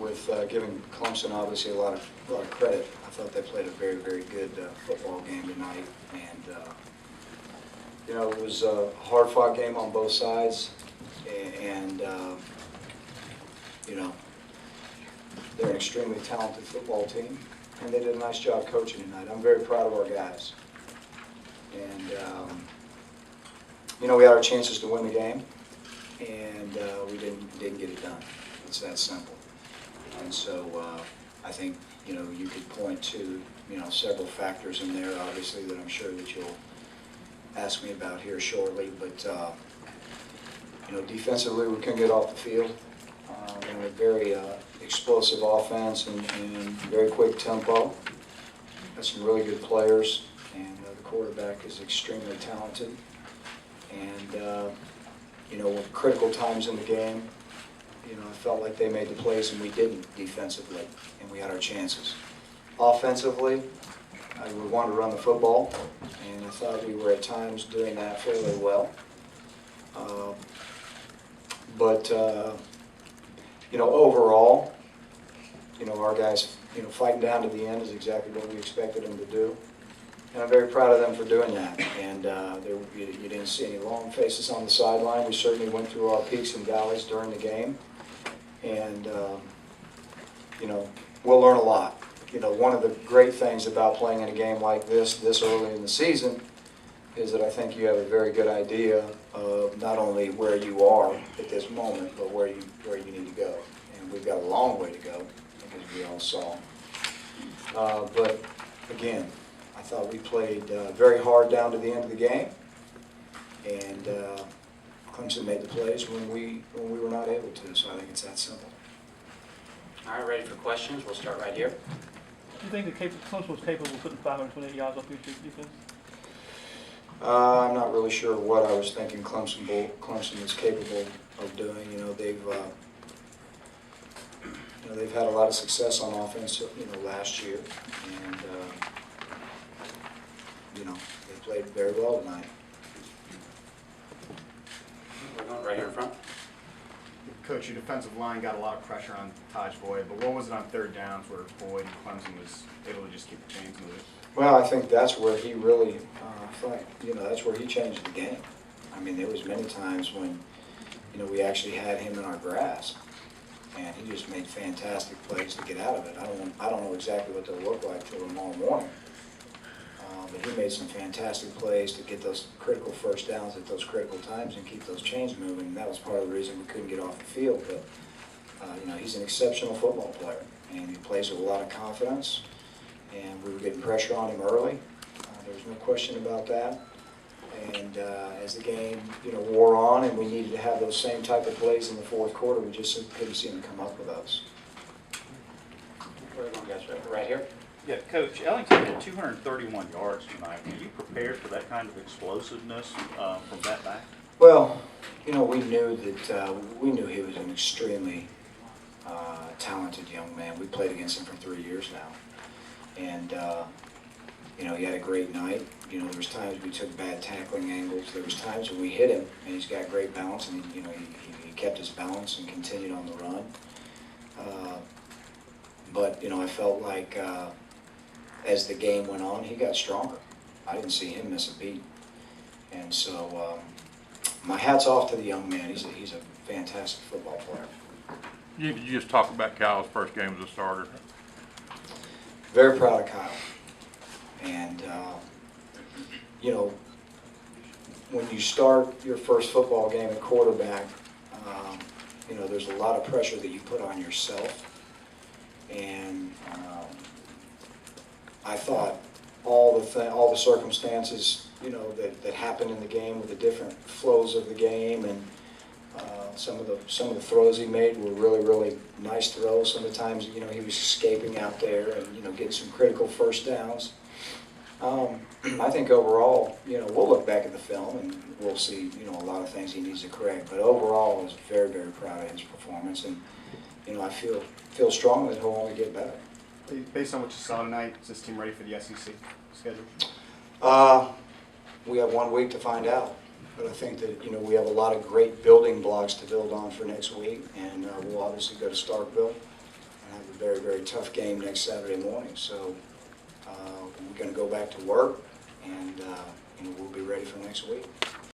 with giving Clemson obviously a lot of credit. I thought they played a very, very good football game tonight, and you know, it was a hard-fought game on both sides, and you know, they're an extremely talented football team, and they did a nice job coaching tonight. I'm very proud of our guys, and you know, we had our chances to win the game, and we didn't get it done. It's that simple. And so I think, you know, you could point to, you know, several factors in there, obviously, that I'm sure that you'll ask me about here shortly. But you know, defensively, we couldn't get off the field. In a very explosive offense and very quick tempo. Got some really good players, and the quarterback is extremely talented. And you know, with critical times in the game, you know, I felt like they made the plays and we didn't defensively, and we had our chances. Offensively, we wanted to run the football, and I thought we were at times doing that fairly well. But you know, overall, you know, our guys, you know, fighting down to the end is exactly what we expected them to do. And I'm very proud of them for doing that. And you didn't see any long faces on the sideline. We certainly went through our peaks and valleys during the game. And, you know, we'll learn a lot. You know, one of the great things about playing in a game like this early in the season is that I think you have a very good idea of not only where you are at this moment, but where you need to go. And we've got a long way to go, as we all saw. But, again, I thought we played very hard down to the end of the game, and Clemson made the plays when we were not able to. So I think it's that simple. All right, ready for questions? We'll start right here. Do you think that Clemson was capable of putting 528 yards off your defense? I'm not really sure what I was thinking Clemson is capable of doing. You know, they've had a lot of success on offense, you know, last year, and you know, they played very well tonight. We're going right here in front. Coach, your defensive line got a lot of pressure on Taj Boyd, but what was it on third downs where Boyd and Clemson was able to just keep the chains moving? Well, I think that's where he really, you know, that's where he changed the game. I mean, there was many times when, you know, we actually had him in our grasp, and he just made fantastic plays to get out of it. I don't know exactly what they'll look like till tomorrow morning, but he made some fantastic plays to get those critical first downs at those critical times and keep those chains moving. And that was part of the reason we couldn't get off the field. But you know, he's an exceptional football player, and he plays with a lot of confidence. And we were getting pressure on him early. There's no question about that. And as the game, you know, wore on, and we needed to have those same type of plays in the fourth quarter, we just couldn't seem to come up with those. We're going guys right here. Yeah, Coach, Ellington had 231 yards tonight. Were you prepared for that kind of explosiveness from that back? Well, you know, we knew he was an extremely talented young man. We played against him for 3 years now, and you know, he had a great night. You know, there was times we took bad tackling angles. There was times when we hit him, and he's got great balance, and you know, he kept his balance and continued on the run. But you know, I felt like as the game went on, he got stronger. I didn't see him miss a beat, and so my hat's off to the young man. He's a fantastic football player. You just talk about Kyle's first game as a starter. Very proud of Kyle, and you know, when you start your first football game at quarterback, you know, there's a lot of pressure that you put on yourself. And I thought all the circumstances, you know, that happened in the game with the different flows of the game, and some of the throws he made were really nice throws. Some of the times, you know, he was escaping out there and, you know, getting some critical first downs. I think overall, you know, we'll look back at the film and we'll see, you know, a lot of things he needs to correct. But overall, I was very proud of his performance, and you know, I feel strongly that he'll only get better. Based on what you saw tonight, is this team ready for the SEC schedule? We have 1 week to find out, but I think that, you know, we have a lot of great building blocks to build on for next week, and we'll obviously go to Starkville very, very tough game next Saturday morning. So we're going to go back to work, and we'll be ready for next week.